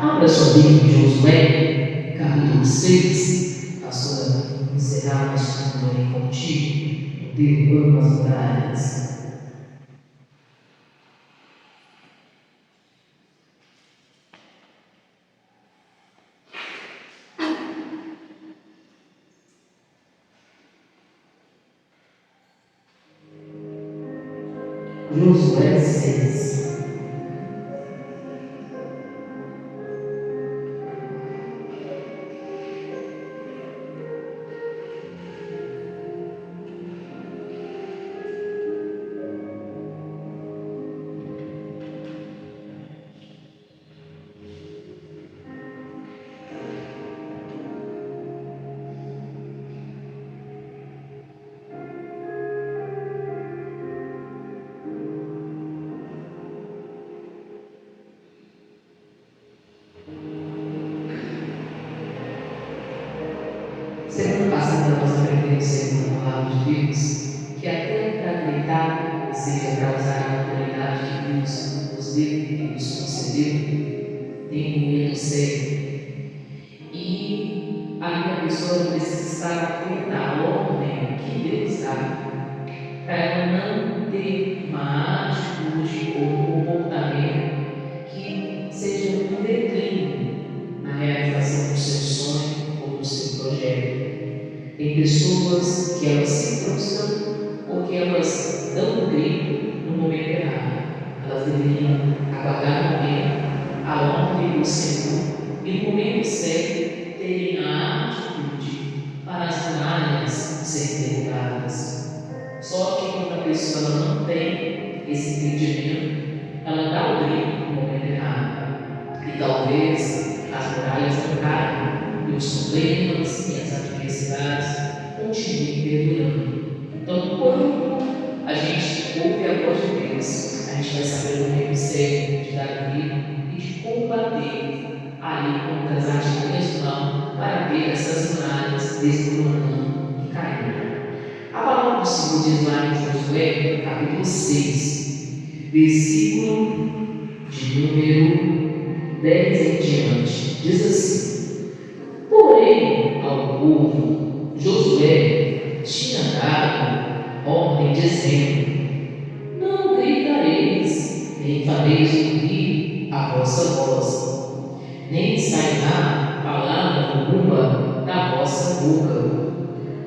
Abra sua Bíblia em Josué, capítulo 6, pastor, encerrar o estudo aí contigo, derrubando as muralhas. Josué 6. Semana passada nós aprendemos segundo a palavra de Deus que até para gritar, ou seja, para usar a autoridade que Deus nos deu e nos concedeu, tem um momento certo. E ali a pessoa precisa estar atenta à ordem que Deus dá, para ela não ter uma atitude ou um comportamento que seja um declínio na realização do seu sonho ou do seu projeto. Tem pessoas que elas se frustram porque elas dão um grito no momento errado. Elas deveriam aguardar o momento, a ordem do Senhor, e no momento certo terem a atitude para as muralhas serem derrubadas. Só que quando a pessoa não tem esse entendimento, ela dá o grito no momento errado. E talvez as muralhas não caiam, e os problemas e as adversidades continuem perdurando. Então, quando a gente ouve a voz de Deus, a gente vai saber o momento certo de dar o grito e de combater ali contra as artimanhas do mal para ver essas muralhas desmoronando e caindo. A palavra do Senhor diz lá em Josué, capítulo 6, versículo de número 10 em diante. Diz assim: porém, ao povo, Josué tinha dado ordem dizendo: não gritareis, nem fareis ouvir a vossa voz, nem sairá palavra alguma da vossa boca,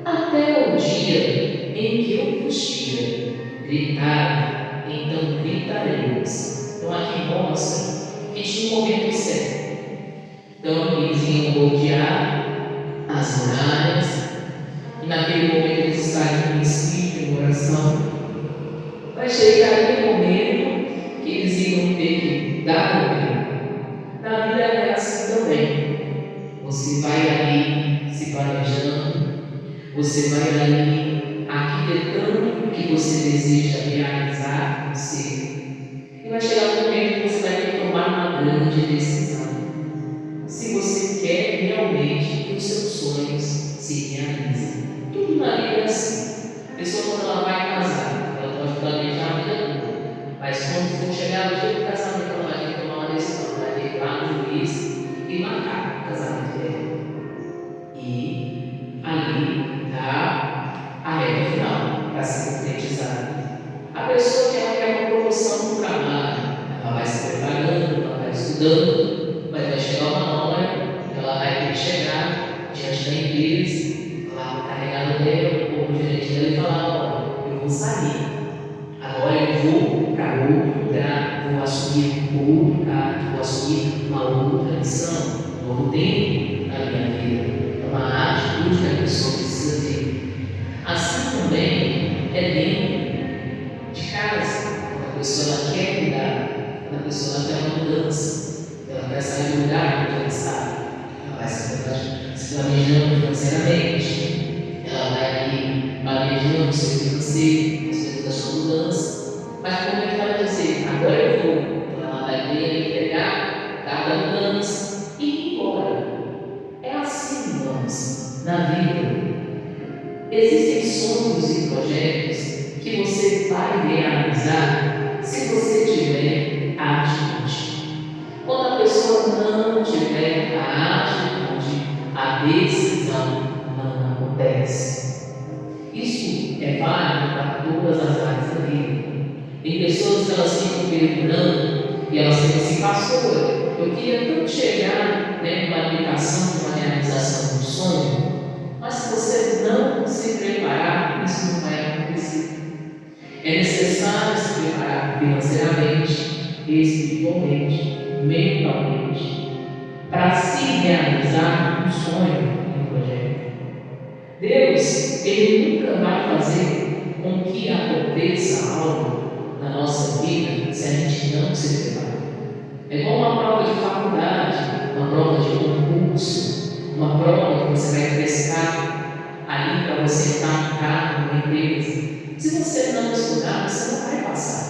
até o dia em que eu vos tira. Gritai, então gritareis. Então aqui mostra que tinha um momento certo. Então eles iam rodear as muralhas, e naquele momento eles estariam em princípio em oração. Vai chegar aquele momento que eles iam ter que dar o grito. Na vida é assim também. Você vai ali se planejando, você vai ali arquitetando o que você deseja realizar, e vai chegar um momento que você vai ter que tomar uma grande decisão. Se você quer realmente que os seus sonhos se realizem. Tudo na vida é assim. A pessoa, quando ela vai casar, ela pode planejar a vida toda, mas quando for chegar no dia do casamento, ela vai ter que tomar uma decisão, vai ter que ir lá no juiz e marcar o casamento dela. E ali está a reta final para ser concretizada. A pessoa que ela quer uma promoção no trabalho, ela vai se preparando, ela vai estudando, mas vai chegar uma hora que ela vai ter que chegar diante da empresa, lá no carregado dela, ou no gerente dela e falar: olha, eu vou sair, agora eu vou para outro lugar, vou assumir outro cargo, vou assumir uma outra missão, um novo tempo na minha vida. É uma atitude que a pessoa precisa ter. Assim também é dentro de casa, quando a pessoa ela quer mudar, quando a pessoa ela quer uma mudança, ela quer sair do lugar onde ela está, ela vai se planejando financeiramente, ela vai ali planejando o seu financeiro, as coisas da sua mudança, mas como é que ela vai dizer: agora eu vou? Então ela vai ter ali pegar cada mudança e ir embora. É assim, irmãos, na vida. Existem sonhos e projetos que você vai realizar se você tiver atitude. Quando a pessoa não tiver a atitude, a decisão não acontece. Isso é válido para todas as áreas da vida. Tem pessoas que elas ficam perdurando e elas ficam assim: pastor, eu queria tanto chegar, numa aplicação de uma realização do sonho, mas se você não se preparar, isso não vai acontecer. É necessário se preparar financeiramente, espiritualmente, mentalmente, para se realizar um sonho, um projeto. Deus, Ele nunca vai fazer com que aconteça algo na nossa vida se a gente não se preparar. É igual uma prova de faculdade, uma prova de concurso, uma prova que você vai prestar ali para você estar no cargo, numa empresa. Se você não estudar, você não vai passar.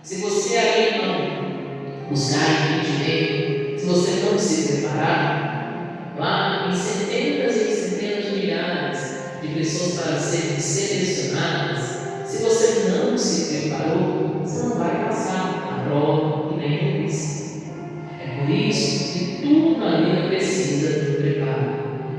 Se você aí não buscar entendimento, se você não se preparar, lá em centenas e centenas de milhares de pessoas para serem selecionadas, se você não se preparou, você não vai passar a prova e nem isso. É por isso que tudo na vida precisa de preparo.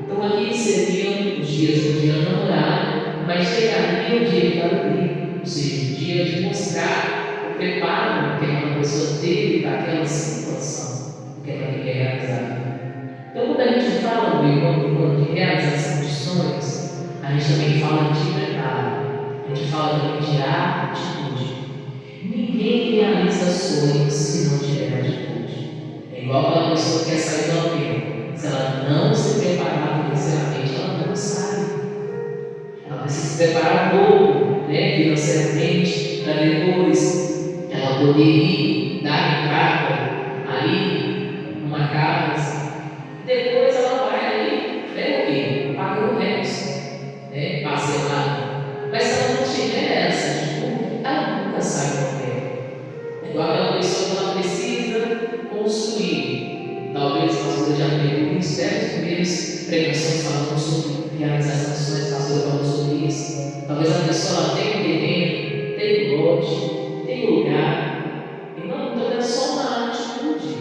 Então aqui seriam os dias do dia namorar, mas chegaria o dia da alegria, ou seja, o dia de mostrar o preparo que aquela pessoa teve para aquela situação, que ela quer realizar. Então quando a gente fala de realização de sonhos, a gente também fala de preparo. A gente fala também de atitude. Ninguém realiza sonhos se não tiver atitude. É igual aquela pessoa que quer sair do avião. Se ela não se preparar financeiramente, ela não sai. Ela precisa se preparar um pouco, financeiramente, para depois ela poder ir dar entrada ali numa casa. Depois ela vai ali, o quê? Paga o resto, parcelado. Mas se ela não tiver essa atitude, ela nunca sai do papel. É igual aquela pessoa que ela precisa construir. Talvez a pastora já pegou uns 10 primeiros pregações falando sobre realização de sonhos, a pastora falou sobre isso. Talvez a pessoa ela tenha um terreno, tenha um lote, tenha um lugar. E não, então é só uma atitude.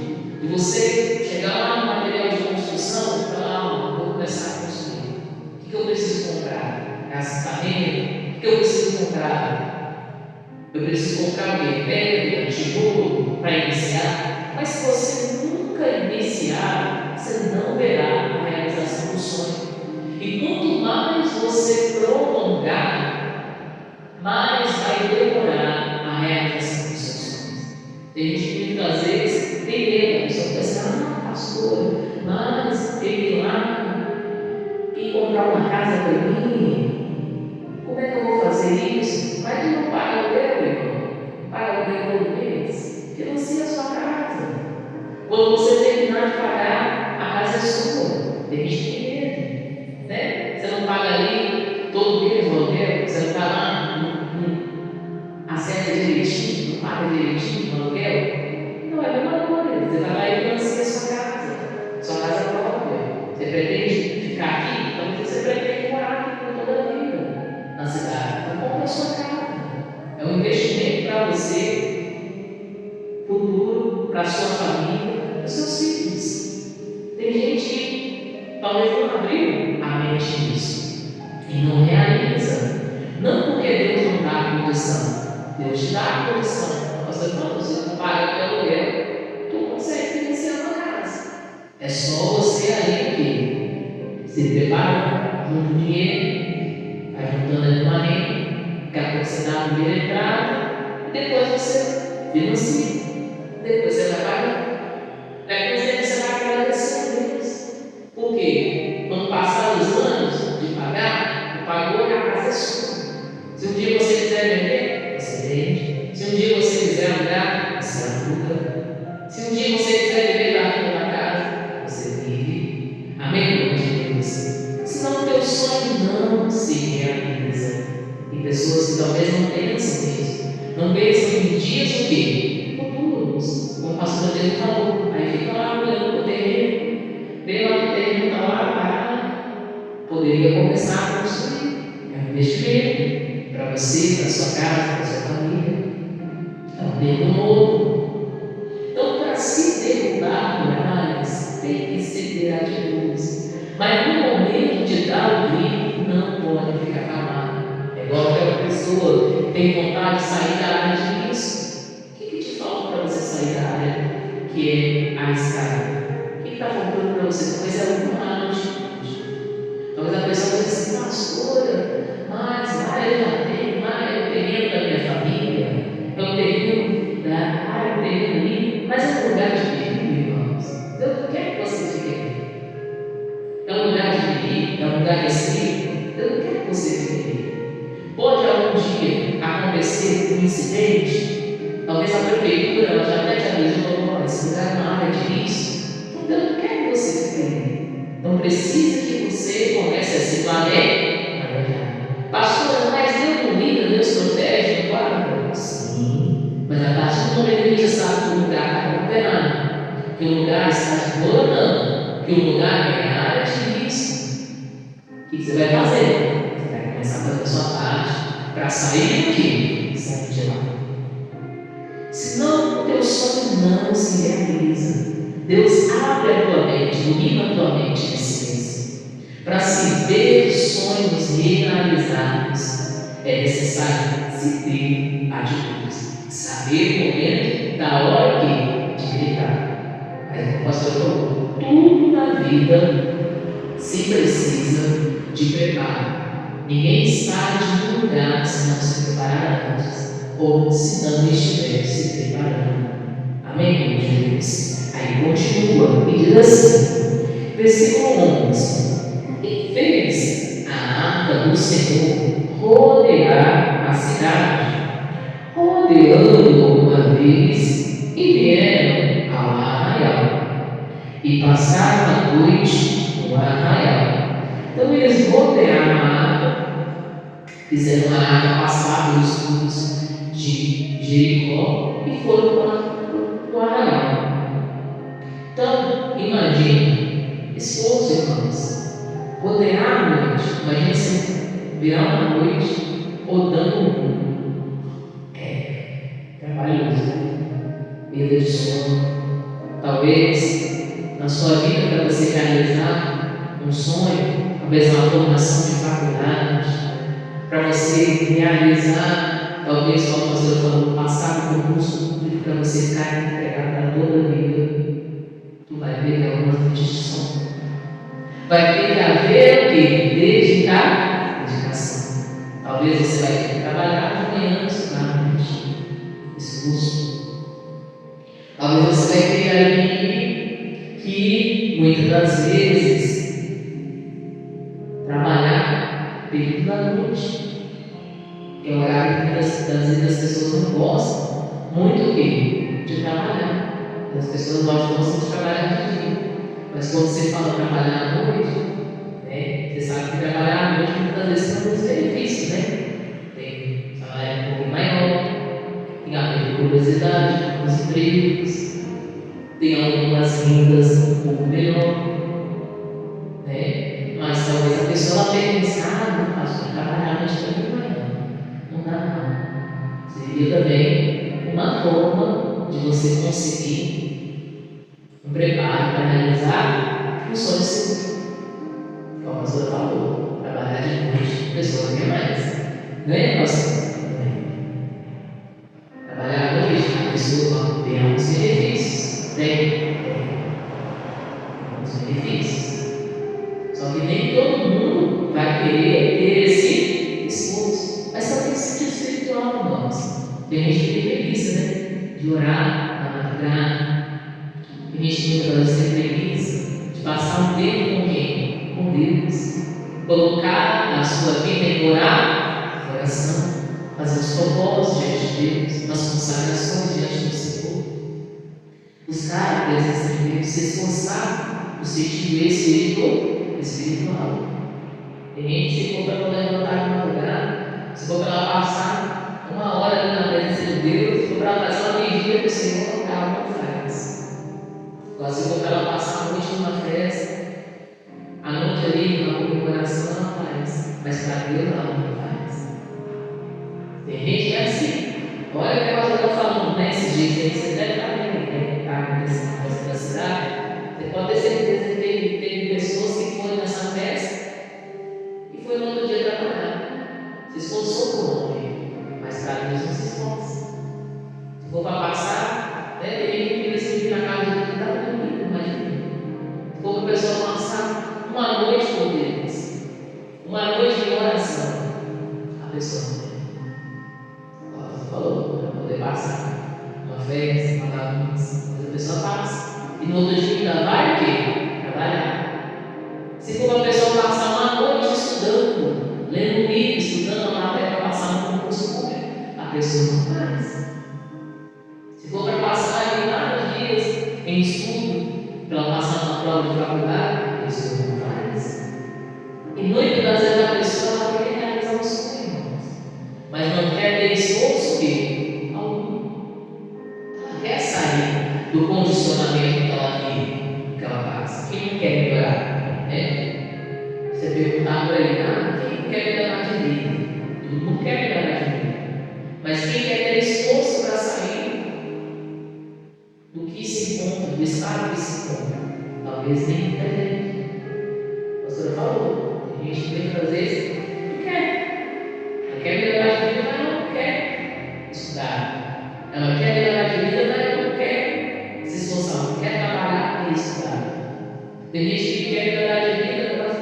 De você chegar lá no material de construção e falar: vou começar a construir. O que eu preciso comprar? Casamento? O que eu preciso comprar? Eu preciso comprar o quê? Pedra, tijolo para iniciar. Mas se você nunca iniciar, você não verá a realização do sonho. E quanto mais você prolongar, mais vai demorar a realização dos seus sonhos. Tem gente que muitas vezes tem medo, a pessoa pensa: pastor, mas ele lá e comprar uma casa para mim. Como é que eu vou fazer isso? Mas tu não paga o teu, irmão. Paga o teu todo mês. Financia a sua casa. Quando você terminar de pagar, a casa é sua. Deixe de medo. Você não paga ali todo mês o aluguel. Você não está lá, acerta direitinho, não paga direitinho o aluguel. Não é a mesma coisa. Você vai lá e financia a sua casa própria. Você pretende ficar aqui? Então você pretende morar aqui por toda a vida na cidade. Então compra a sua casa. É um investimento para você, futuro, para a sua família, para os seus filhos. Tem gente que talvez não abriu a mente nisso e não realiza. Não porque Deus não dá a condição. Deus te dá a condição. Você não, você não paga pelo aluguel, tu consegue financiar uma casa. É só você aí que se prepara, junta dinheiro, vai juntando ali uma renda, daqui a pouco você dá a primeira entrada e depois você financia. Depois você vai pagar. Depois você vai agradecer a Deus. Por quê? Quando passar os anos de pagar, pagou e a casa é sua. Se um dia você quiser vender, você vende. Se um dia você quiser alugar, você aluga. Se um dia você quiser viver da renda da casa, você vive. Amém, irmãos de Deus? Senão o teu sonho não se realiza. Tem pessoas que talvez não pensam nisso. Não pensam em dias o quê? Futuros. Como o pastor Deus falou. Aí fica lá olhando o terreno. Vê lá que o terreno está lá parado. Poderia começar a construir. É um investimento para você, para sua casa, para sua família. É um tempo novo. Então, para se tem vontade de sair da área de risco. O que te falta para você sair da área que é arriscada? O que está faltando para você? Talvez é alguma atitude. Talvez a pessoa diz assim, pastora, mas lá eu já tenho, lá é o terreno da minha família, é o terreno da área, o terreno ali, mas é um lugar de perigo, irmãos. Deus não quer que você fique aqui. É um lugar de perigo, é um lugar restrito. Deus não quer que você fique aqui. Pode algum dia acontecer um incidente, talvez a prefeitura ela já até te avisou, esse lugar é uma área de risco. Então Deus não quer que você fique aqui. Não precisa que você comece a se planejar. Pastor, mas Deus não liga, Deus protege, guarda. Sim, mas a partir do momento que a gente sabe que o lugar está condenado, que o lugar está desmoronando, que o lugar é área de risco, o que você vai fazer? Você vai começar a fazer a sua parte para sair do quê? Sair de lá. Senão o teu sonho não se realiza. Deus abre a tua mente, ilumina a tua mente nesse mês. Para se ver sonhos realizados, é necessário se ter atitudes. Saber o momento da hora de gritar. Mas como o pastor falou, tudo na vida se precisa de preparo. Ninguém sai de um lugar se não se preparar antes, ou se não estiver se preparando. Amém, meus irmãos? Aí continua e diz assim, versículo 11: E fez a arca do Senhor rodear a cidade, rodeando uma vez, e vieram ao arraial, e passaram a noite no arraial. Então eles rodearam a arca, fizeram a arca passar pelos muros de Jericó e foram para o arraial. Então, imagine, esforço, irmãos, rodear a noite. Imagine você virar uma noite rodando o mundo. Trabalhoso, né? Perda de sono. Talvez na sua vida, para você realizar um sonho, talvez uma formação de faculdade, para você realizar, talvez, como o pastor falou, passar no concurso público para você ficar empregado para toda a vida. Tu vai ter algumas noites de sono. Vai ter que haver o quê? Dedicação. Talvez você vai ter que trabalhar de manhã, estudar à noite. Esforço. Talvez você vai ter ali que, muitas das vezes, trabalhar período da noite, que é o horário que muitas das vezes as pessoas não gostam muito de trabalhar. As pessoas gostam de trabalhar de dia, mas quando você fala trabalhar à noite, né, você sabe que trabalhar à noite muitas vezes tem alguns benefícios, né? Tem salário um pouco maior, tem a curiosidade, alguns empregos, tem algumas rendas um pouco melhor, né? Mas talvez a pessoa pense, não posso trabalhar à noite também, não dá não. Seria também uma forma de você conseguir um preparo para realizar o sonho seu. Como a pastora falou, trabalhar de noite, a pessoa ganha mais. Ganha bastante. Trabalhar à noite, a pessoa tem alguns benefícios. Tem alguns benefícios. Só que nem todo mundo vai querer ter esse esforço. Mas só tem sentido espiritual, irmãos. Tem gente que tem preguiça, né? De orar na madrugada. Tem gente que muitas vezes tem preguiça de passar um tempo com quem? Com Deus. Colocar a sua vida em orar, oração, fazer os propósitos diante de Deus, as consagrações diante do Senhor. Buscar a presença de Deus, se esforçar no sentido espiritual. Tem gente que se for para levantar de madrugada, se for para ela passar uma hora ali na presença de Deus, se for para ela fazer uma vigília para o Senhor, ela não faz. Agora, se for para ela passar a noite numa festa, a noite ali numa comemoração, ela faz, mas para Deus ela não faz. Tem gente que é assim. Olha o que a pastora falando, né? Esses dias aí, você deve estar vendo, né? Está acontecendo na cidade. Você pode ter certeza que teve pessoas que foram nessa festa e foi no outro dia trabalhar. Se esforçou por longe, mas para ainda vai o quê? Trabalhar. Se for uma pessoa passar uma noite estudando, lendo um livro, estudando a matéria para passar no concurso público, a pessoa não faz. Se for para passar ali vários dias em estudo, para ela passar numa prova de faculdade, a pessoa não faz. E muitas das vezes a pessoa ela quer realizar um sonho, irmãos, mas não quer ter esforço que algum. Ela quer sair do condicionamento que ela vive, que ela passa. Quem não quer melhorar? Né? Você perguntar para ele, quem não quer melhorar de vida? Todo mundo quer melhorar de vida. Mas quem quer ter esforço para sair do que se encontra, do estado que se encontra, talvez nem entenda. A pastora falou, tem gente que muitas vezes não quer. Ela quer melhorar de vida, mas não quer estudar. Ela quer melhorar de vida, mas não quer se esforçar, não quer trabalhar e estudar. Tem gente que quer melhorar de vida, mas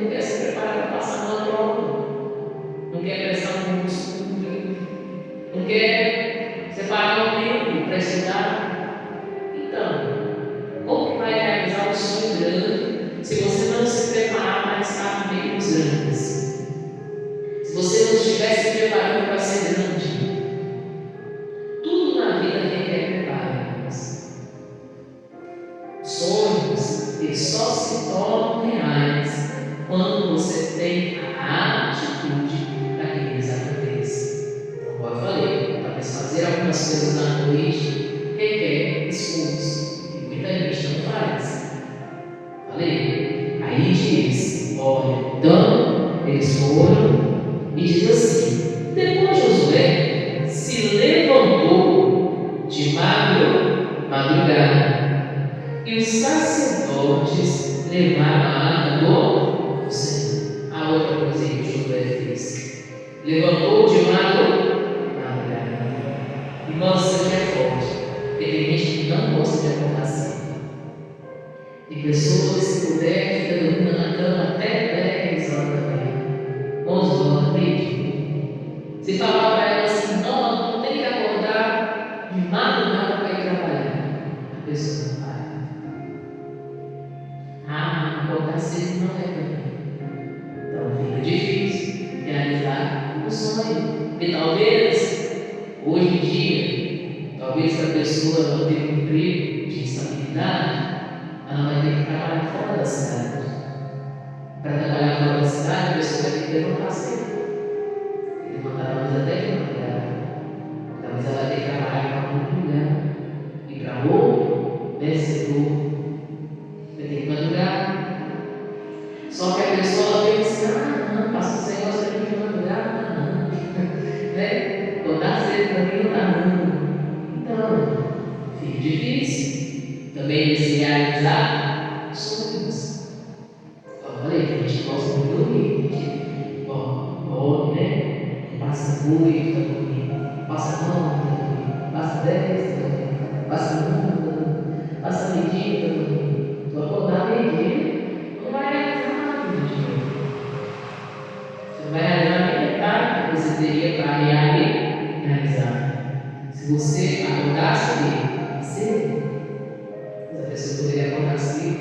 não quer se preparar para passar numa prova, não quer prestar um concurso público, não quer separar um tempo para estudar. Então, como que vai realizar um sonho grande se você não se preparar para estar em meios grandes? Se você não estiver se preparando para ser grande, tudo na vida requer preparo. Sonhos, eles só se tornam reais quando você tem a atitude para que eles aconteçam. Então, como eu falei, talvez fazer algumas coisas na noite requer esforço, e muita gente não faz. Falei? Aí diz, olha, então eles foram e diz assim: depois Josué se levantou de madrugada, e os sacerdotes levaram a arca do Senhor. A outra coisa que Josué fez: levantou de madrugada. Irmãos, isso aqui é forte, porque tem gente que não gosta de acordar cedo. Tem pessoas que, se puder, ficam dormindo na cama até 10 horas da manhã, 11 horas da noite. Se falar para ela assim, não tem que acordar de madrugada para ir trabalhar, a pessoa não vai. Acordar cedo não é para mim. Então fica difícil realizar o sonho. Porque talvez, hoje em dia, talvez a pessoa não tenha um emprego de estabilidade, ela vai ter que trabalhar fora da cidade. Para trabalhar fora da cidade, a pessoa vai ter que levantar cedo. Levantar talvez até de madrugada. Talvez ela vai ter que trabalhar para algum lugar. E para outro, setor, vai ter que madrugar. Só que a pessoa pensa, não, passa esse negócio aqui de madrugada, não. Né? Acordar cedo também não dá, não. Então, fica difícil também de se realizar sonhos. Eu falei que a gente gosta muito de dormir, a gente dorme, né? Passa muito, tá dormindo, passa 9, tá dormindo, passa 10, tá dormindo, passa 1, tá dormindo, passa meio-dia, tá dormindo. Tu acordar meio-dia, não vai realizar nada de novo. Você não vai realizar nem metade que você teria para realizar. Se você acordasse cedo, a pessoa poderia acordar cedo,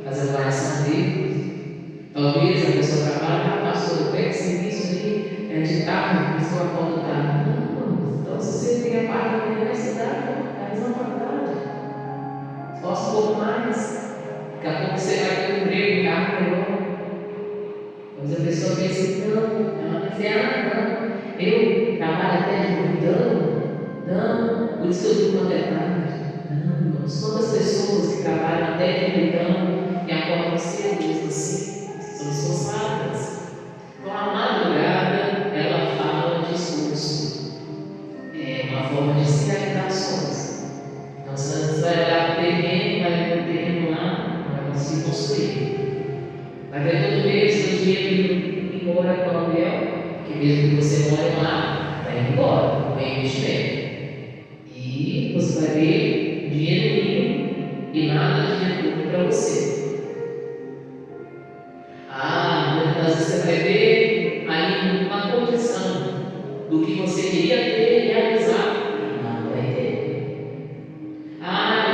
fazer uma oração dele. Talvez a pessoa trabalhe, passou, pega esse serviço ali, de tarde, a pessoa acorda tarde. Não, então se você tem a parte da universidade, faz uma faculdade. Esforça um pouco mais. Daqui a pouco você vai ter um emprego, um carro melhor. Mas a pessoa pensa assim, não, ela vai dizer, não, eu trabalho até de noitão, não, por isso que eu durmo até tarde. Não, irmãos, quantas pessoas que trabalham até de noitão e acordam cedo, mesmo assim, são esforçadas. Então a madrugada, ela fala de esforço, é uma forma de se realizar sonhos. Então você vai olhar para o terreno, vai ver o terreno lá, não vai conseguir construir. Vai ver todo mês o dinheiro indo embora para o aluguel, que mesmo que você more lá, vai embora, não é investimento. E você vai ver dinheiro indo e nada de retorno para você. Muitas vezes você vai ver aí uma condição do que você queria ter e realizar, não vai ter.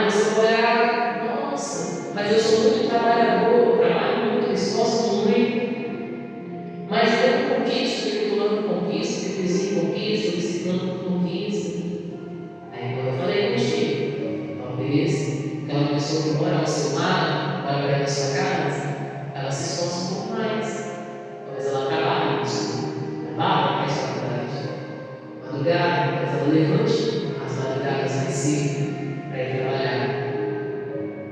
Você vai olhar, nossa, mas eu sou muito trabalhador, eu trabalho muito, eu esforço muito, mas eu não conquisto, porque fulano conquista, porque o vizinho conquista, o ciclano conquista. Aí quando eu falei contigo, talvez aquela pessoa que mora ao seu lado, mora perto da sua casa, ela se esforça um pouco mais. Talvez ela trabalhe nisso, trabalha, faz faculdade, madrugada, talvez ela levante as madrugadas mais cedo para ir trabalhar.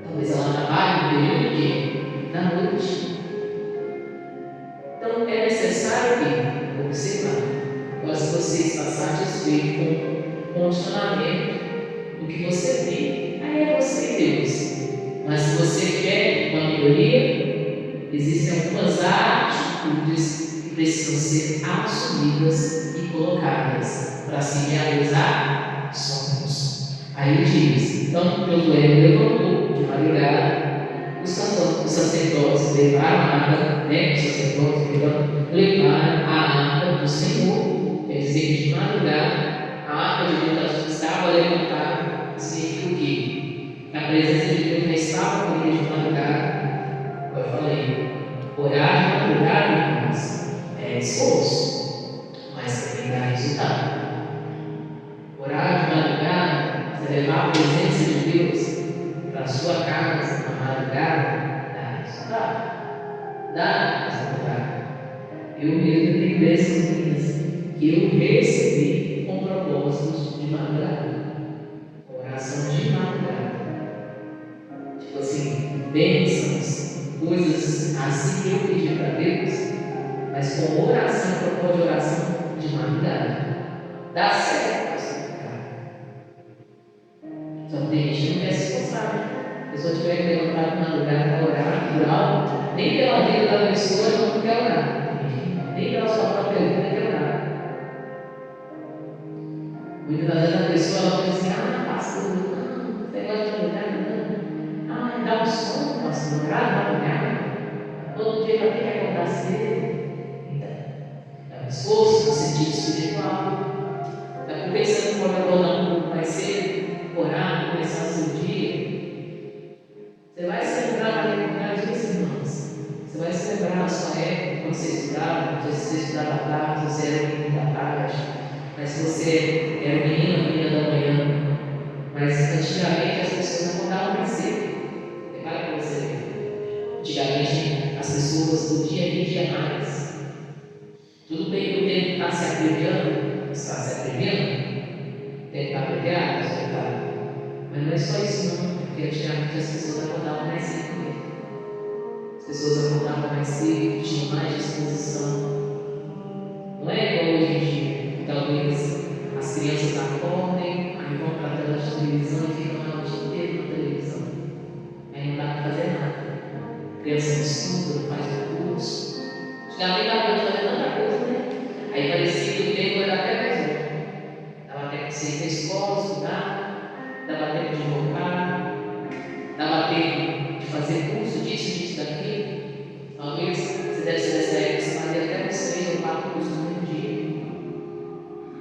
Talvez ela trabalhe no período que da noite. Então é necessário que observar. Agora, se você está satisfeito com o condicionamento do que você vê, aí é você e Deus. Mas se você quer uma melhoria, existem algumas atitudes que precisam ser assumidas e colocadas para se realizar sonhos. Aí diz: então Josué levantou de madrugada, os sacerdotes levaram a arca, os sacerdotes levaram a arca do Senhor, quer dizer que de madrugada a arca de Deus estava levantada. Significa o quê? Que a presença de Deus já estava com ele de madrugada. Como eu falei, orar de madrugada, irmãos, é esforço, mas também dá resultado. Orar de madrugada, você levar a presença de Deus para a sua casa na madrugada, dá resultado. Dá resultado. Eu mesmo tenho bênçãos minhas que eu recebi com propósitos de madrugada. Oração de madrugada. Tipo assim, bênçãos, coisas assim que eu pedi para Deus, mas com oração, propósito de oração de madrugada. Dá certo, pastor. Só que tem gente que não quer se esforçar. Se a pessoa tiver que levantar de madrugada para orar por algo, nem pela vida da pessoa ela não quer orar. Nem pela sua própria vida quer orar. Muitas das vezes a pessoa ela pensa assim: pastor, não, negócio de madrugada não. Dá um sono, pastor, orar de madrugada. Todo dia vai ter que acordar cedo. Então, é um esforço no sentido espiritual. Está pensando que pode acordar um pouco mais cedo, orar, começar o seu dia. Você vai se lembrar da realidade disso, irmãos. Você vai se lembrar da sua época, quando você estudava, não sei se você estudava à tarde, se você era um menino da tarde, mas se você era um menina da manhã. Mas antigamente as pessoas acordavam mais cedo. Repare para você ver. Antigamente as pessoas podiam vigiar mais. Tudo bem que o tempo está se abreviando, está se abreviando, o tempo está abreviado, mas não é só isso não. Porque antigamente as pessoas acordavam mais cedo mesmo. As pessoas acordavam mais cedo, tinham mais disposição. Não é igual hoje em dia. Talvez as crianças acordem, aí vão para a tela de televisão e ficam lá o dia inteiro na televisão. Aí não dá para fazer nada. A criança não estuda, não faz um curso. Antigamente dava para fazer tanta coisa, né? Aí parecia que o tempo era até mais longo. Dava tempo de sair da escola, estudar, dava tempo de voltar. Dava tempo de fazer curso disso, daquilo. Talvez você deve ser dessa época, você fazia até uns 3 ou 4 cursos no dia.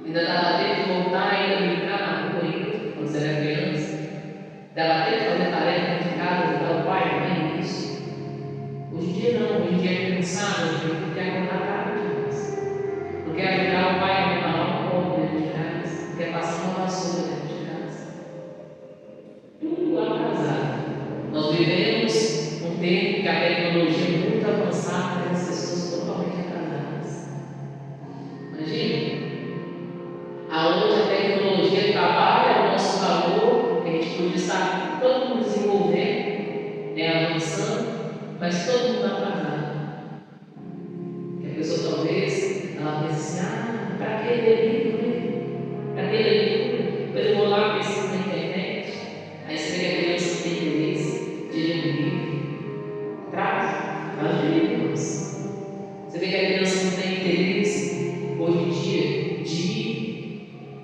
Ainda dava tempo de voltar e ainda brincar na rua ainda, quando você era criança. Dava tempo de fazer tarefa de casa, ajudar o pai, a mãe, isso. Hoje em dia não, hoje em dia é cansado, hoje em dia tem que acordar tarde. Não quer ajudar o pai a mãe a lavar um copo dentro de casa, não quer passar uma vassoura dentro de casa. Tudo atrasado. Nós vivemos um tempo que a tecnologia é muito avançada, mas as pessoas totalmente atrasadas. Imagina, aonde a tecnologia trabalha ao nosso favor, que a gente podia estar todo mundo desenvolvendo, avançando, mas todo mundo atrasado. Que a pessoa talvez, ela pense assim: para que ler livro, né? Para que ler livro? Depois eu vou lá pesquisar na internet. Aí você vê que a criança não tem interesse de ler um livro. Traz de livros. Você vê que a criança não tem interesse, hoje em dia, de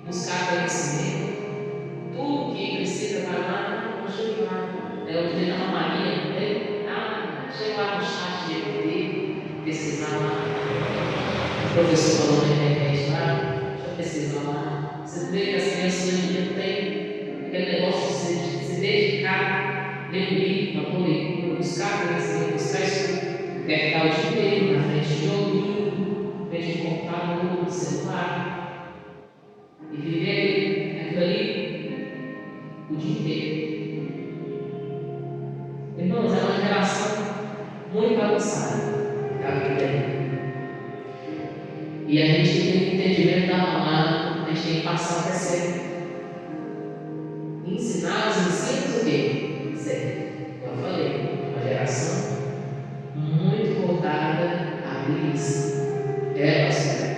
buscar conhecimento. Tudo que precisa estar lá, não chega lá. Hoje tem uma Maria, né? Chega lá no chat de GPT, pesquisar lá. O professor falou na internet lá, deixa eu pesquisar lá. Você vê que as crianças hoje em dia têm aquele negócio de se dedicar, ler um livro, para poder buscar conhecimento, buscar estudo, quer ficar o dia inteiro na frente de joguinho, na frente de computador, de celular, e viver aquilo ali o dia inteiro. Irmãos, é uma geração muito avançada que está vivendo. E a gente tem entendimento da palavra, a gente tem que passar para ser. Ensinar os ensinos o quê? Certo. Como eu falei, uma geração muito voltada à preguiça. Pastor,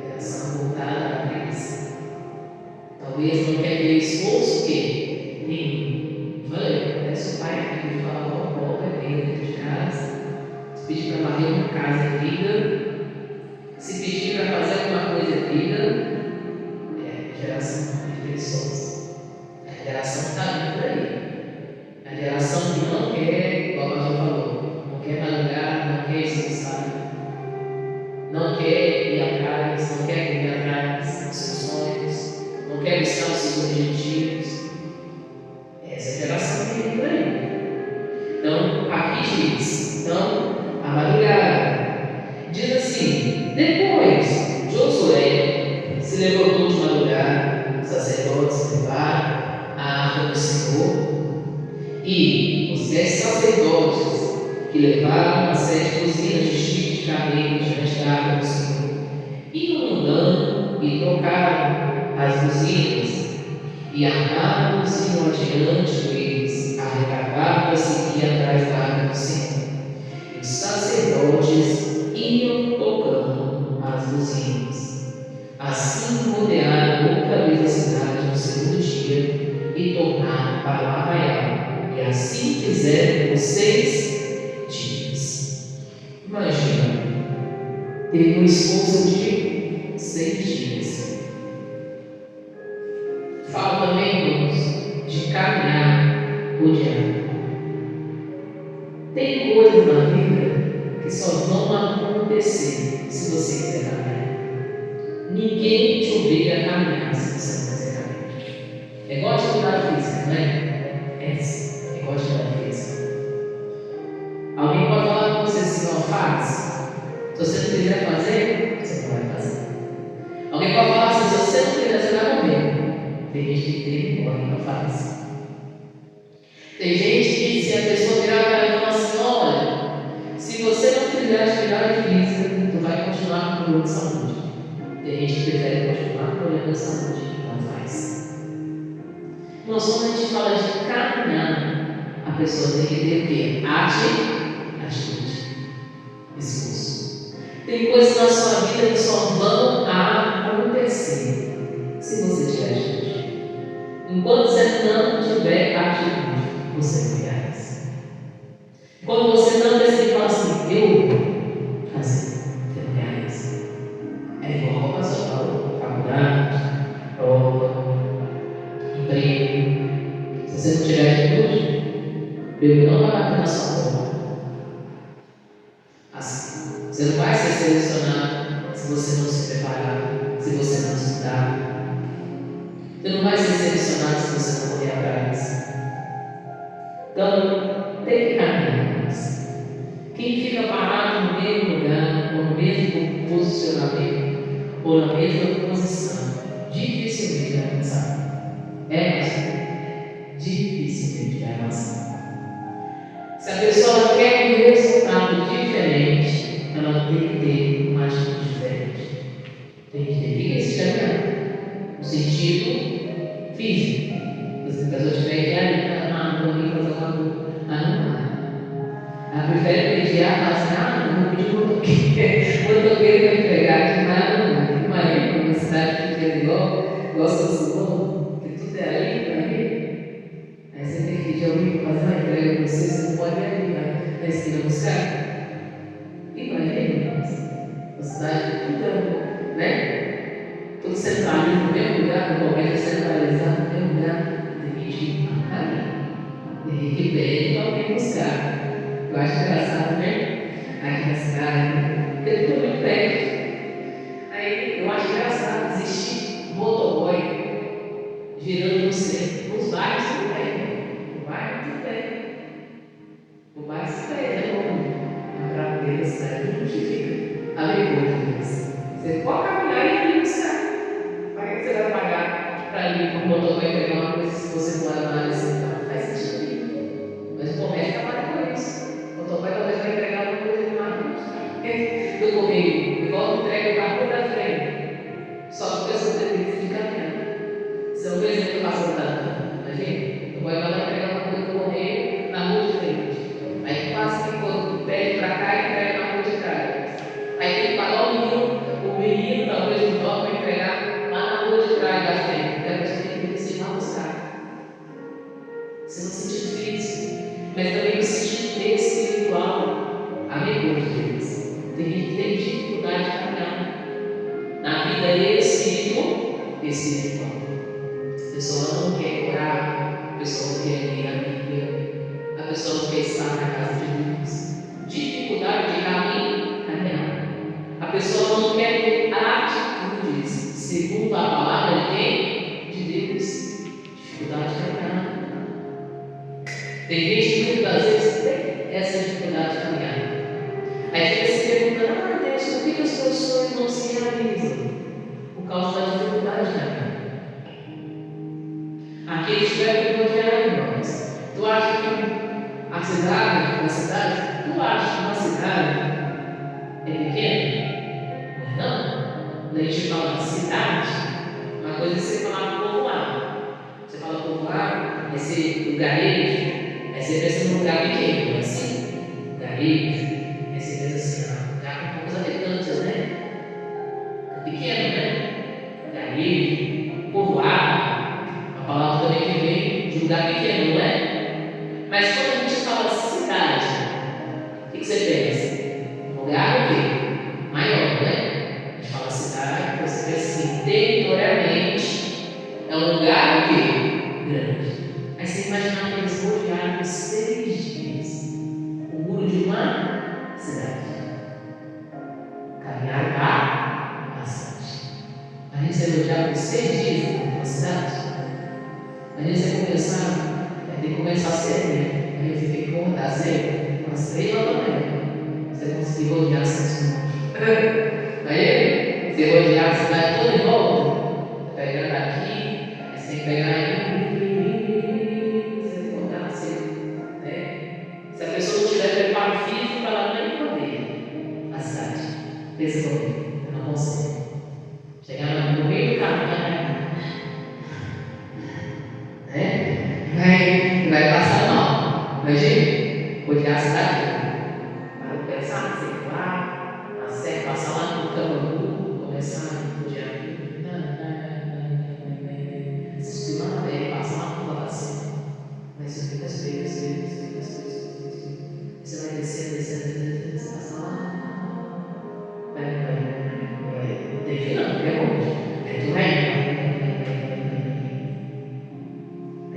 geração voltada à preguiça. Talvez não quer ter esforço, o quê? Tem. Falei, parece o pai aqui que fala, volta dentro de casa. Se pedir para varrer uma casa é vida. Se pedir para fazer alguma coisa é vida. Geração muito preguiçosa. A geração que está vindo por aí. A geração que não quer, igual o pastor falou, não quer madrugar, não quer esforçar, não quer ir atrás, não quer correr atrás dos seus sonhos, não quer buscar os seus objetivos. Essa geração que vem por aí. Então, aqui diz, a madrugada. Diz assim, depois Josué se levantou de madrugada, os sacerdotes levaram a arca do Senhor, e os 10 sacerdotes que levaram as 7 buzinas de chifre de carneiro diante da arca do Senhor, iam andando e tocaram as buzinas, e armaram o Senhor adiante deles, arrecadaram para seguir atrás da arca do Senhor. E os sacerdotes iam tocando as buzinas. Assim rodearam outra vez a cidade no segundo dia e tornaram para o arraial. E assim fizeram por 6 dias. Imagina, teve um esforço de 6 dias. Fala também, irmãos, de caminhar rodeado. Tem coisas na vida que só vão acontecer se você quiser caminhar. Ninguém te obriga a caminhar se você não quiser caminhar. É igual a atividade física, não é? É igual a atividade física. Alguém pode falar com você assim, não faz? Se você não quiser fazer, você não vai fazer. Alguém pode falar assim, se você não quiser, você vai morrer. Tem gente que tem e morre e não faz. Tem gente que, se a pessoa virar para ela e falar assim, olha, se você não fizer atividade física, tu vai continuar com problema de saúde. Tem gente que prefere continuar com problema de saúde e não faz. Mas quando a gente fala de caminhar, a pessoa tem que ter o quê? Atitude. Esforço. Tem coisas na sua vida que só vão acontecer se você tiver atitude. Enquanto você não tiver atitude, você não realiza. Quando você não decidir falar assim, eu vou fazer, você não realiza. É igual ao pastor falou, faculdade, prova, emprego. Se você não tiver atitude, Deus não vai bater na sua porta. Assim, você não vai ser selecionado se você não se preparar, se você não estudar. Você não vai ser selecionado se você não correr atrás. Então, tem que caminhar. Quem fica parado no mesmo lugar, ou no mesmo posicionamento, ou na mesma posição, dificilmente vai avançar. Dificilmente vai avançar. Se a pessoa quer um resultado diferente, ela tem que ter uma atitude diferente. Tem que ter esse caminhar, no sentido físico. Se a pessoa tiver que ali, vou vir fazer uma coisa, não vai. Ela prefere pedir a assim, não vou pedir motoqueiro para entregar aqui, não. Imagina uma cidade pequena igual São Simão, que tudo é ali para mim. Aí você tem que pedir alguém para fazer uma entrega para você não pode ir ali na esquina buscar. Imagina, uma cidade que tudo é, né? Tudo centralizado no mesmo lugar, no momento centralizado no mesmo lugar. Tem que ir ali. Tem que pedir para alguém buscar. Eu acho engraçado, né? Aqui na cidade, porque tudo é muito perto. Aí eu acho engraçado, existe motoboy girando no centro. Nos bairros tudo bem. No bairro tudo bem. No Mas para ele é bom. Mas para Deus, não justifica. Amém, Deus? Você pode caminhar e ir buscar. Para que você vai pagar para ir para um motor para entregar uma coisa se você mora na área central? Faz sentido. Mas o comércio trabalha com isso. O motoboy talvez vai entregar uma coisa de mais do correio. Igual entrega o carro da frente. Só que a pessoa tem que ficar caminhando. Isso é um exemplo passando da vida. Imagina? O boy vai lá entregar uma coisa do correio na rua de frente. Aí passa que quando pede para cá e entrega na rua de trás. Aí tem que pagar o menino talvez o dó para entregar lá na rua de trás da frente. Porque a pessoa tem que descer lá buscar. Isso é no sentido físico, mas também no sentido espiritual. Amém, Deus? Tem gente que tem dificuldade de caminhar na vida espiritual. A pessoa não quer orar, a pessoa não quer ler a Bíblia, a pessoa não quer estar na casa de Deus. Dificuldade de caminhar. A pessoa não quer ter atitudes segundo a palavra de quem? De Deus. Dificuldade de caminhar. Tem gente que muitas vezes tem essa dificuldade de caminhar. Aí fica se perguntando: Deus, por que as pessoas não se realizam? Por causa da dificuldade de caminhar. Aqui eles tiveram que rodear, irmãos. Tu acha que a cidade, tu acha que uma cidade é pequena? Não. Quando a gente fala de cidade, uma coisa é você falar povoado. Você fala povoado, esse lugarejo. Aí você pensa num lugar pequeno, assim, lugarejo. Aí você pensa assim, um lugar com poucos habitantes, né? Pequeno, né? Lugarejo, povoado. A palavra também que vem de lugar pequeno, não é? Mas quando a gente fala cidade, o que você pensa? Um lugar o quê? Maior, né? A gente fala cidade, você pensa assim, territorialmente, é um lugar o quê? Grande. Aí você imagina que eles rodearam por 6 dias o muro de uma cidade. Caminharam bastante. A gente se rodear por 6 dias uma cidade. A gente vai começar, tem que começar a ser. A gente tem que acordar cedo, umas 3 horas da manhã. Você conseguir rodear essa cidade. Aí, você rodear a cidade toda em volta, pegando aqui, aí você tem que pegar aí, você acordar cedo. Né? Se a pessoa não tiver preparo físico, ela nem poder a cidade. Pensa comigo, eu não consigo. Chegar no meio do caminho, vai passar mal. Imagina, rodear a cidade. Para pensar, sei lá, na serra, passar lá no Camandu, começar a rodear. Assistir lá na terra, passar lá por lá assim. Vai subir as feiras. Você vai descendo, você passa lá. Vai. Tem que não, é longe. Aí tu vai.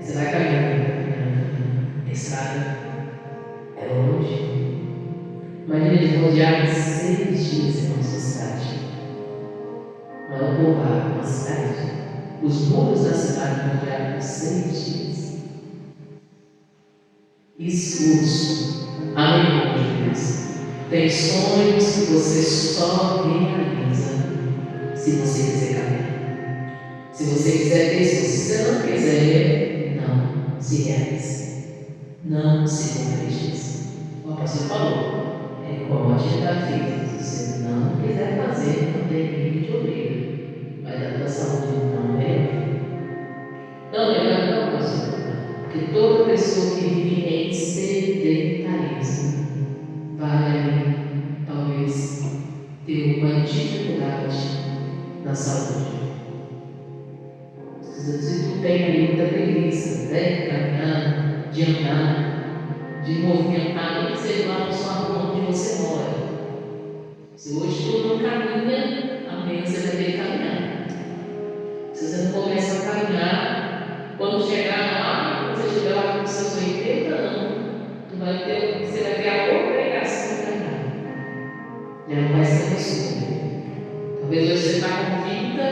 Você vai caminhando, a estrada é longe. Imagina eles rodearam 6 dias em nossa cidade. Não é um povoado, uma cidade. Os muros da cidade rodearam por 6 dias. Esforço. Amém, Deus. Tem sonhos que você só realiza se você quiser caminhar. Se você quiser ter isso, se você não quiser, não se realize. Não se concretize. O apóstolo falou: como atividade física, se você não quiser fazer, não tem ninguém te obriga. Mas a tua saúde não é. Não é não, pastor. Porque toda pessoa que vive em sedentarismo vai, talvez, ter uma dificuldade na saúde. Se tu tem ali muita preguiça, né? De caminhar, de andar, de movimentar, nem que seja lá na sua rua onde você mora. Se hoje tu não caminha, amanhã você vai ter que caminhar. Se você não começa a caminhar, quando chegar lá, quando você estiver lá com seus 80 anos, você vai ter a obrigação de caminhar. Já não vai ser costume. Talvez hoje você está com 30,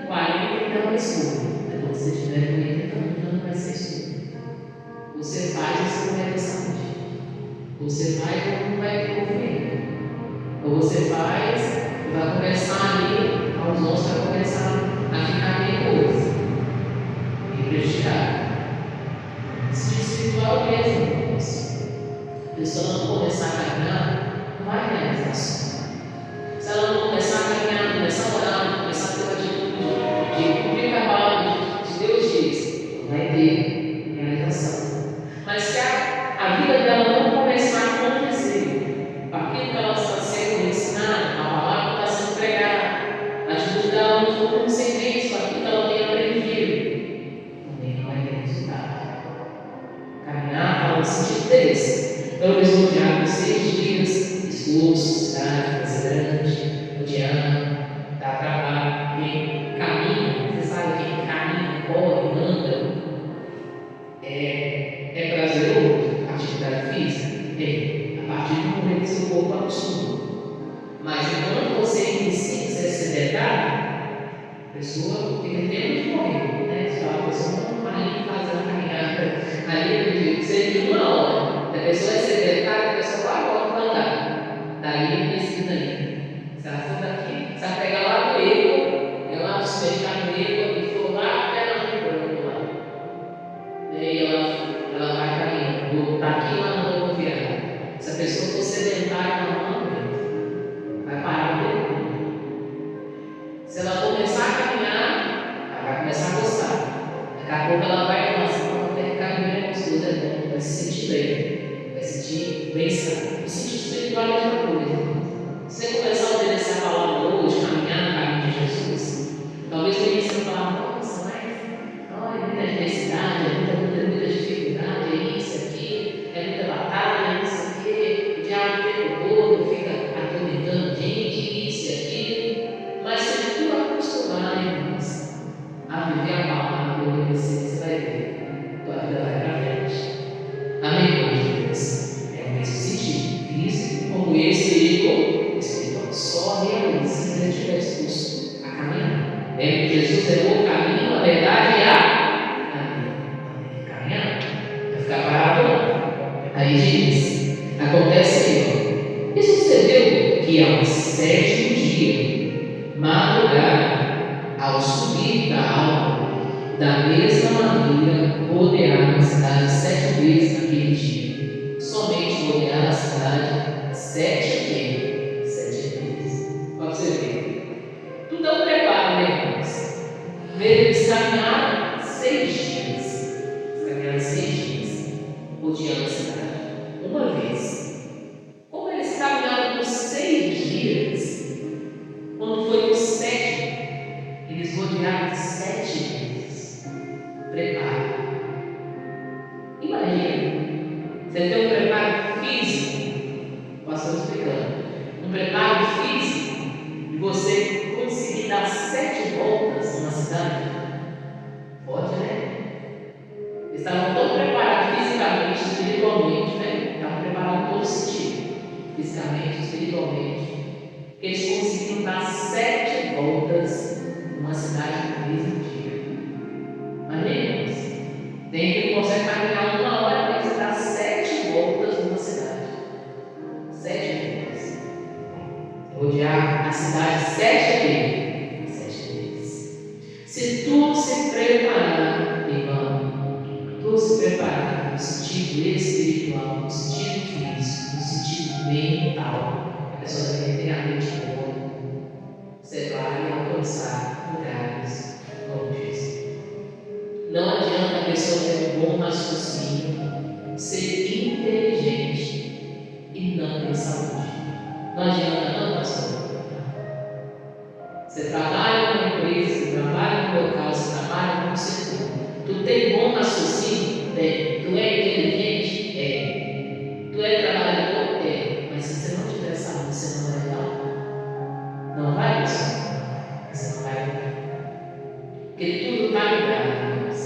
40 e não é costume. Quando você estiver com 80 anos, não vai ser costume. Você faz e você não vai ter saúde. Você faz ou não vai ter movimento. Ou você faz e vai começar ali, aos ossos vai começar a ficar nervoso e prejudicado. Isso é espiritual mesmo, irmãos. A pessoa não começar a caminhar, não vai realizar isso. Se ela não começar a caminhar, começar a orar, começar a ter uma atitude de cumprir a palavra de Deus diz, não vai ter realização. Mas se a vida dela não começar a acontecer, aquilo que ela está sendo ensinada, a palavra que está sendo pregada, a atitude dela não for condizente com aquilo que ela tem aprendido, também não vai ter resultado. Caminhar fala no sentido desse. Então eles rodearam 6 dias, esforço, cidade, grande, rodeando, dá trabalho. Quem caminha, você sabe, quem caminha, corre, anda, é prazeroso a atividade física? A partir do momento que seu corpo acostuma. Mas enquanto você inicia a ser sedentário, a pessoa tem tempo de morrer, né? A pessoa não vai ali fazer uma caminhada, ali seria de 1 hora. A pessoa é sedentária, a pessoa vai embora para andar. Daí precisa ali. Se ela for daqui, se ela pegar lá no erro, ela vai despejar no erro e for lá até na rua lá. E aí ela vai caminhando, daqui lá na rodoviária. Se a pessoa for sedentária, ela não aguenta. Vai parar no erro. Se ela começar a caminhar, ela vai começar a gostar. Daqui a pouco ela vai falar assim, não, até que caminhar é gostoso, é bom, vai se sentir bem. Vai se sentir bem-estar. O sentido espiritual é outra coisa. Se você começar a obedecer a palavra hoje, caminhar no caminho de Jesus, talvez você vai falar, nossa, mas é muita adversidade, muita dificuldade, é isso, aqui, é muita batalha, é isso, aqui, o diabo o tempo todo fica atormentando gente, isso e aquilo. Mas se tu acostumar, irmãos, a viver a palavra e obedecer, você vai ver, tua vida vai para frente. Amém, irmãos? É o mesmo sentido, físico como espiritual. Só realiza se você estiver disposto a caminhar. Lembra que Jesus é o caminho, a verdade e a vida. Caminhar, vai ficar parado não. Aí diz, acontece que e sucedeu que ao 7º dia, madrugada, ao subir da alva, da mesma maneira rodearam a cidade 7 vezes naquele dia. Somente rodearam a cidade 7 vezes. Pode você ver. Tudo é um preparo, né, irmãos? Eles caminharam 6 dias. Caminharam 6 dias, rodeando a cidade. Uma vez. Como eles caminharam por 6 dias, quando foi o 7º, eles rodearam 7 vezes. Preparo. Imagina. Você tem um preparo físico. Passando explicando. Um preparo físico. E você conseguir dar 7 voltas numa cidade, pode, né? Eles estavam tão preparados fisicamente, espiritualmente, né? Estavam preparados em todo sentido, fisicamente, espiritualmente, que eles conseguiram dar 7 voltas numa cidade no mesmo dia. Amém? Tem que consegue caminhar 1 hora para você dar 7 voltas numa cidade. 7 voltas. Rodear a cidade 7 vezes. Se tu se preparar, irmão, tu se preparar no sentido espiritual, no sentido físico, no sentido mental, a pessoa também tem a mente boa, você vai alcançar lugares longes. Não adianta a pessoa ter um bom raciocínio, ser inteligente e não ter saúde. Não adianta não, pastor. Você trabalha numa empresa, você trabalha no local, você trabalha no setor. Tu tem bom raciocínio? Tem. Tu é inteligente? É. Tu é trabalhador? É. Mas se você não tiver saúde, você não vai dar. Não vai, pessoal? Você não vai dar. Porque tudo está ligado, irmãos.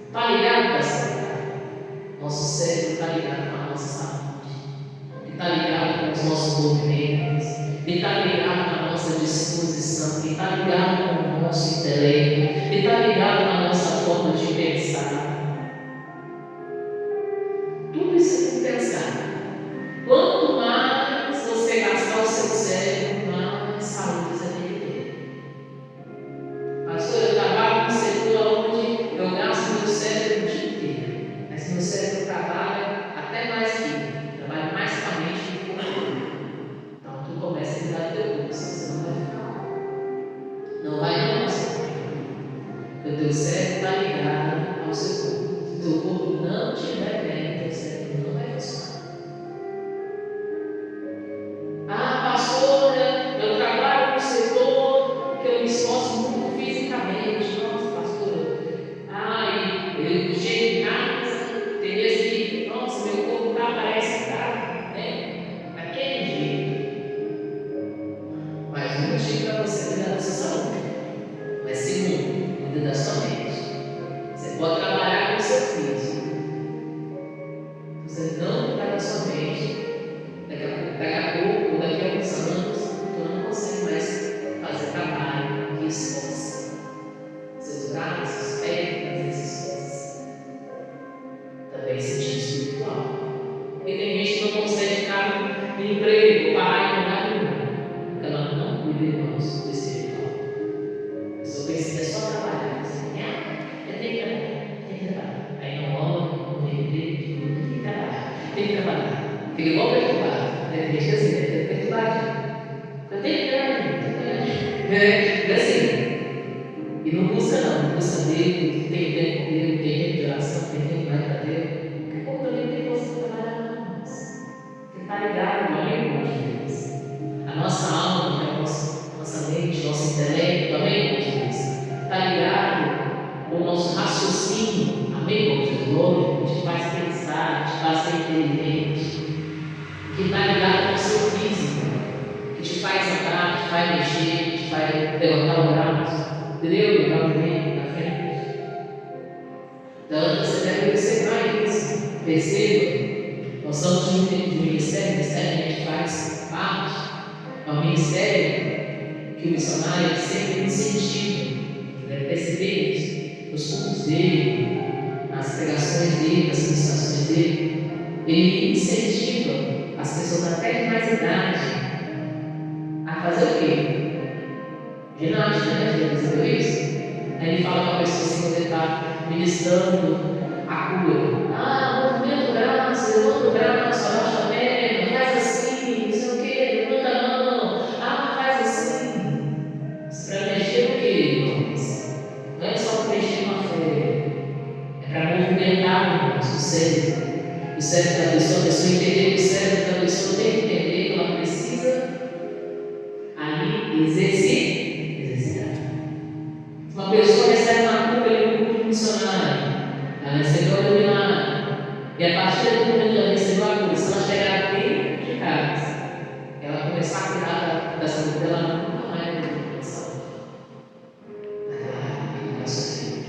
Está ligado, pastor? Nosso cérebro está ligado com a nossa saúde. Está ligado com os nossos movimentos, está ligado com a nossa disposição, está ligado com o nosso intelecto, está ligado com a nossa forma de pensar. Tudo isso é pensar. perturbado. Tem gente assim, deve ter perturbado. Eu tenho grande. É assim. E não busca não, não busca Deus, tem tempo com Deus, tem tempo de oração, tem tempo mais para Deus. Porque o povo também tem você trabalhar com nós. Você está ligado no amém de Deus. A nossa alma, a nossa mente, nosso intelecto, amém de Deus. Está ligado com o nosso raciocínio, amém de Deus. Que te faz pensar, que te faz ser inteligente. Que está ligado com o seu físico, que te faz andar, que te faz mexer, que te faz levantar o braço. Entendeu? Levar o meio, na frente. Então você deve observar isso. Perceba. Nós somos de um ministério, que a gente faz parte. É um ministério que o missionário sempre incentiva. Deve perceber isso. Nos cultos dele, nas pregações dele, nas ministrações dele. Ele incentiva as pessoas até de mais idade a fazer o quê? Ginástica, né? Já percebeu isso? Aí ele fala para a pessoa assim, quando ele está ministrando a cura. Movimenta o braço, levanta o braço, abaixa a perna, faz assim, não sei o quê, levanta a mão. Faz assim. Para mexer o quê, irmãos? Não é só para mexer com a fé. É para movimentar, irmãos, o cérebro. O cérebro da pessoa, a pessoa entender que o cérebro da pessoa tem que entender que ela precisa ali exercitar. Uma pessoa recebe uma cura em um culto missionário, ela recebeu a iluminada, e a partir do momento que ela recebeu a cura, se ela chegar dentro de casa, ela começar a cuidar da saúde dela, não é uma saúde. Ela sofreu.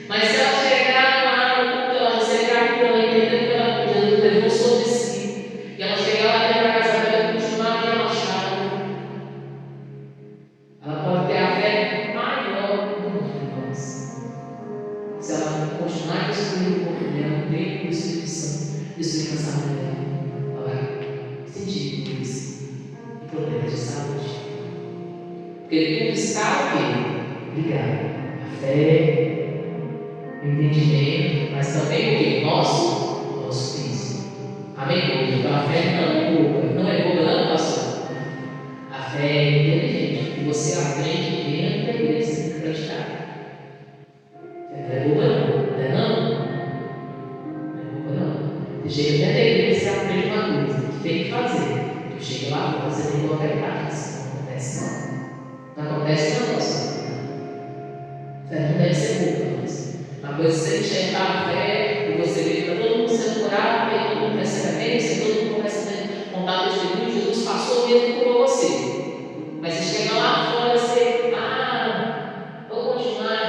Mas se ela chegar lá no culto, ela receber a cura, ela entender que ela Jesus levou sobre si, e ela chegar lá dentro da casa dela e continuar relaxada, ela pode ter a fé maior do mundo. Se ela continuar destruindo o corpo dela, dentro do Espírito Santo, destruindo a saúde dela, ela vai sentir isso e problemas de saúde. Porque tudo está o quê? Ligado. A fé, o entendimento, mas também o quê? Nosso físico. Amém? Então a fé não é boba, não, pastor. A fé é inteligente. E você aprende dentro da igreja, você tem que praticar. Não é boba, não é não? Não é boba, não. Você chega dentro da igreja, você aprende uma coisa que tem que fazer. Tu chega lá fora, você tem que colocar em prática. Não acontece, não. Não acontece, não, pastor. Fé não deve ser boba, mas uma coisa é você enxergar a fé e você vê que está todo mundo sendo curado, e todo mundo recebe a bênção, todo mundo começa a contar testemunho, Jesus passou mesmo e curou você. Mas se chegar lá fora, você, vou continuar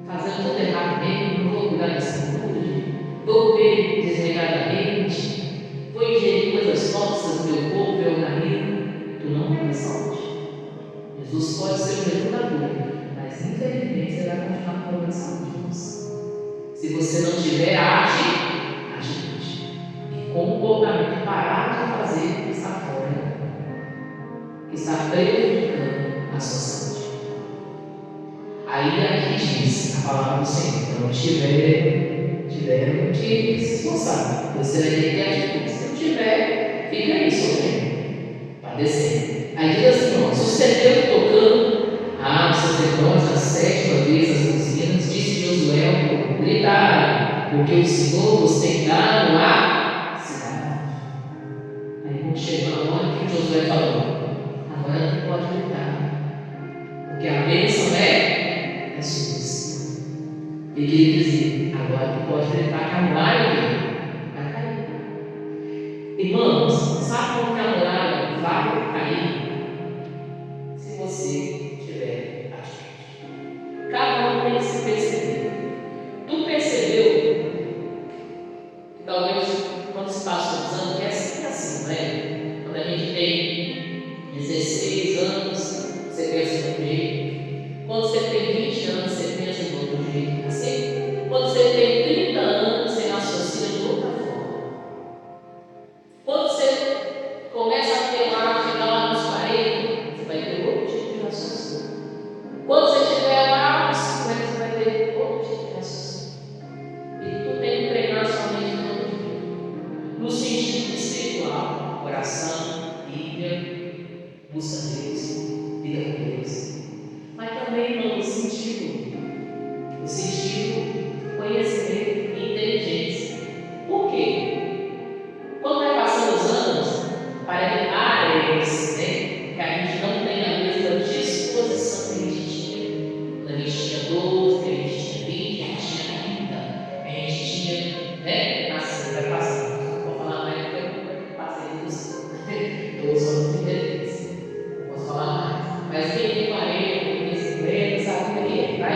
fazendo tudo errado mesmo, não vou cuidar da saúde, vou comer desregadamente, vou ingerir coisas tóxicas do meu corpo, do meu organismo, tu não tem saúde. Jesus pode ser o mesmo da cura, mas infelizmente você vai continuar com problema de saúde. Se você não tiver, age. E comportamento, parar de fazer o que está fora, que está prejudicando a sua saúde. Aí aqui diz a palavra do Senhor: então tiveram que se esforçar. Você vai ter que ter atitude. Se não tiver, fica aí sofrendo, padecendo. Aí diz assim: sucedeu tocando os sacerdócios a 7ª vez as buzinas, disse Josué ao povo: gritaram, porque o Senhor vos tem dado a cidade. Aí quando chegou a hora que Josué falou: agora não pode gritar, porque a bênção é sua. E ele dizia: agora não pode gritar, que a muralha vai cair. Irmãos, sabe como que a muralha vai cair? Se você tiver atitude. Cada um tem que se perceber. Tu percebeu que talvez quando se passa os anos, que é sempre assim, né? Quando a gente tem 16 anos, você pensa de um jeito. Quando você tem 20 anos, você pensa de outro jeito. Assim, quando você tem 30 anos, você raciocina de outra forma. Quando você começa a ter lá, chegar lá nos 40, você vai ter outro tipo de raciocínio. Quando você estiver lá nos 50, você vai ter outro oração, Bíblia, busca a Deus, vida com Deus. Mas também, irmão, no sentido conhecimento e inteligência. Por quê? Quando vai passando os anos, parece, né, que a gente não tem a mesma disposição que a gente tinha. Quando a gente tinha 12, que a gente tinha 20, a gente tinha 30, a gente tinha, né, assim, vai passando. Não vou falar mais porque eu passei disso. Eu sou muito feliz. Não posso falar mais. Mas quem tem 40, quem tem 50, sabe o que é? Vai.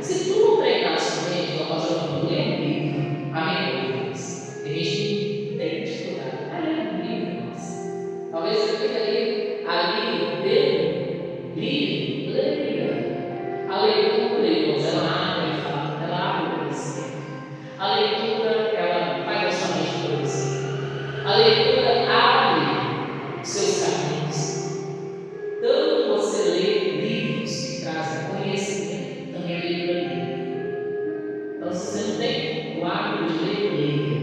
Se tu não treinasse com ele, não passou por ler um livro, amém, Deus. A gente tem dificuldade. Ler um livro, mas talvez você fique ali, lendo, leia. A leitura, irmãos, ela abre o conhecimento. A leitura, ela faz a sua mente produzir. A leitura abre os seus caminhos. Tanto você lê livros que trazem conhecimento, também a leitura livre. Então, se você não tem o hábito de ler, leia.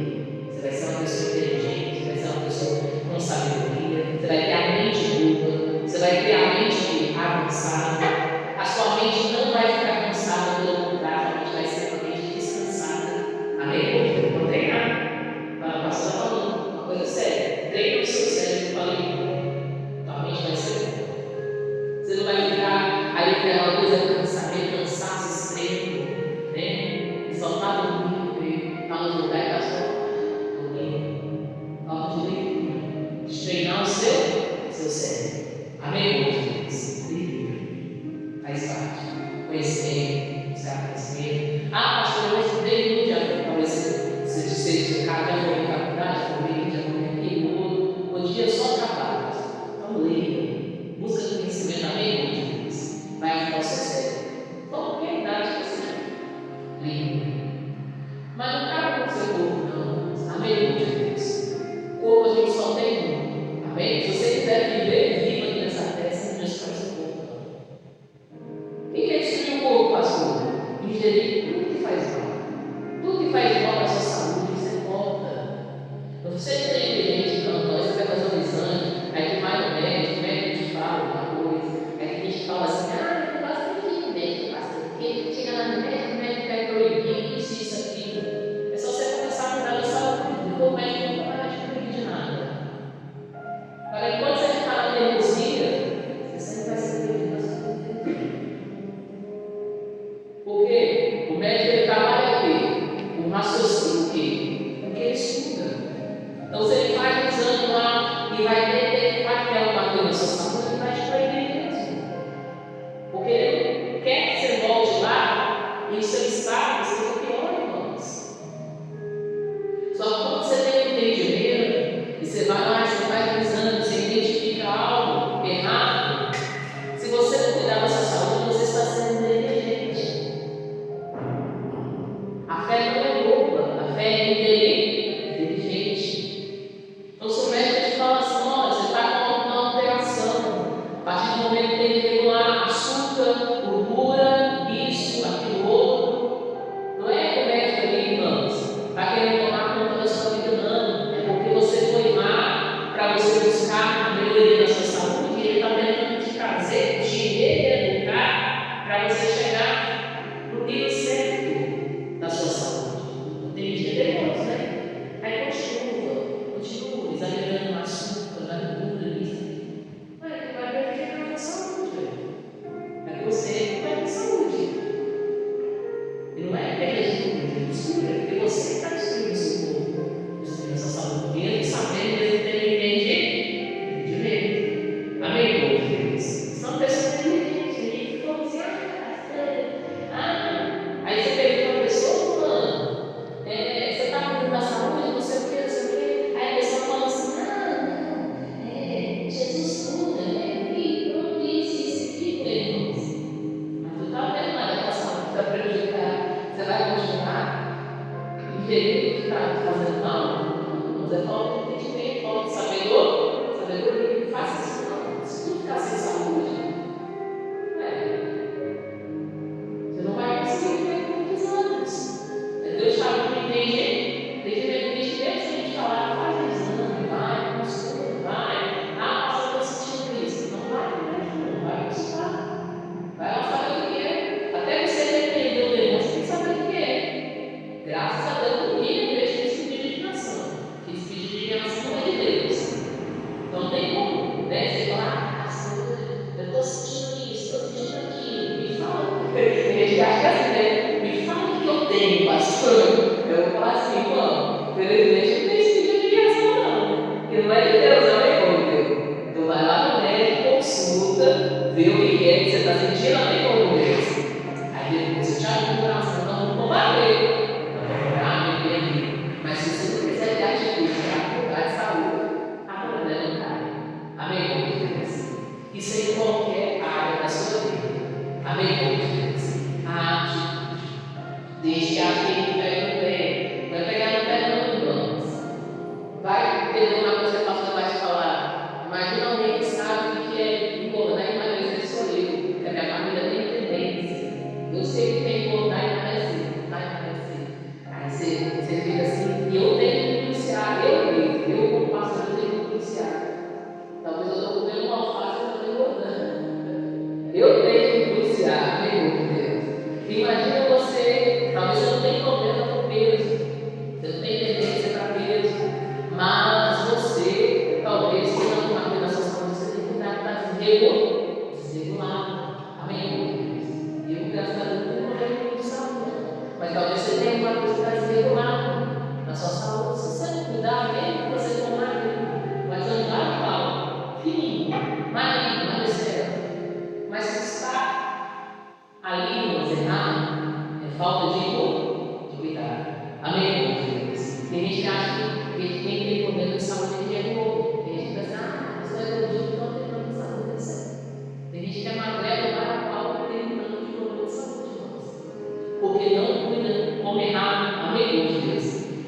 Você vai ser uma pessoa inteligente, você vai ser uma pessoa com sabedoria, você vai ter a mente boa, você vai ter a mente avançada. A sua mente não vai ficar cansada, pelo contrário, a mente vai ser uma mente descansada. Amém? Vou treinar. A pastora falando uma coisa séria. Treina o seu cérebro para a leitura. Então, a mente vai ser boa. Você não vai ficar aí com aquela coisa cansaço extremo, né? E só está dormindo, está no lugar e está só dormindo. Falta de leitura. De treinar o seu cérebro. Amém, irmãos? Leitura. Faz parte. Conhecimento, buscar conhecimento. Ah, pastor, eu estudei muito, já talvez você seja já foi em faculdade, já foi aqui, o dia só trabalho. Então leia, busca conhecimento, amém, Deus? Vai ajudar o seu cérebro. Qualquer idade que você tem, leia. Mas não cabe no seu corpo, não. Amém, Deus? O corpo a gente só tem um. Amém? Se você quiser viver, viva aqui nessa terra, você não destrói seu corpo, não. Quem quer destruir o corpo, pastor? Ingerir tudo que faz mal. Tudo que faz mal para a sua saúde, você corta. Você não tem inteligente, não. Você vai fazer um exame, aí tu vai no médico, o médico te fala uma coisa, aí a gente fala assim, eu não gosto muito de médico, pastor, porque chega lá no médico vai proibir isso, aquilo. É só você começar a cuidar da saúde, depois o médico não vai te proibir de nada. Agora, enquanto você ficar na teimosia, você sempre vai ser proibido da saúde. Porque o médico ele trabalha o quê? O raciocínio o quê? O que ele estuda. Então, se ele faz um exame lá e vai detectar uma coisa na sua saúde, ele vai te proibir mesmo. Porque ele não quer que você volte lá e o seu estado seja pior, irmãos. Só que quando você tem um entendimento e você vai lá, você faz um exame, você identifica algo errado, se você não cuidar da sua saúde, você está sendo negligente. A fé não é boba, a fé é inteligente. Então, se o médico te fala assim, olha, você está com uma alteração, a partir do momento que tem que regular açúcar, gordura, isso, aquilo, outro, não é que o médico ali, irmãos, está querendo tomar conta da sua vida, não. É porque você foi lá para você buscar a melhoria da sua saúde e ele está tentando te trazer, te reeducar para você chegar no nível certo da sua saúde. Entendi? Depois, né? Aí continua exagerando o açúcar, na gordura, isso. Mas ele vai prejudicar a sua saúde, velho. É que você não vai ter saúde. E não é que a gente não mistura, é porque você está destruindo o seu corpo, destruindo a sua saúde. Mesmo sabendo, mesmo tendo entendimento. Amém, Deus? Senão a pessoa tem inteligente, ele ficou assim, aí você pergunta uma pessoa, fulano, você está cuidando da saúde, não sei o que, aí a pessoa fala assim, Jesus cura, e pronto, isso, irmãos. Mas tu está vendo nada da saúde para prejudicar, você vai continuar ingerindo o que está fazendo mal? Mas é falta de entendimento, falta de sabedoria, não faça isso não. Se tu ficar sem saúde, você não vai conseguir viver por muitos anos. Deus está muito inteligente, mesmo se a gente falar, faz o exame, vai,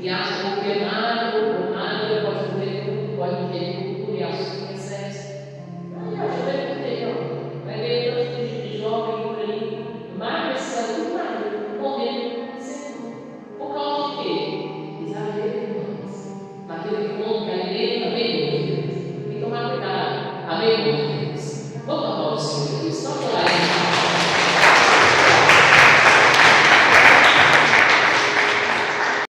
e acha que qualquer magro pode comer tudo, pode querer tudo e acha que é excesso. Aí acha que vai ter, ó. Vai ver tanto de jovem por aí, emagrecendo, tudo magro, morrendo, seco. Por causa de quê? Exagero, irmãos. Naquele que come, que alimenta, amém, Deus. Tem que tomar cuidado. Amém,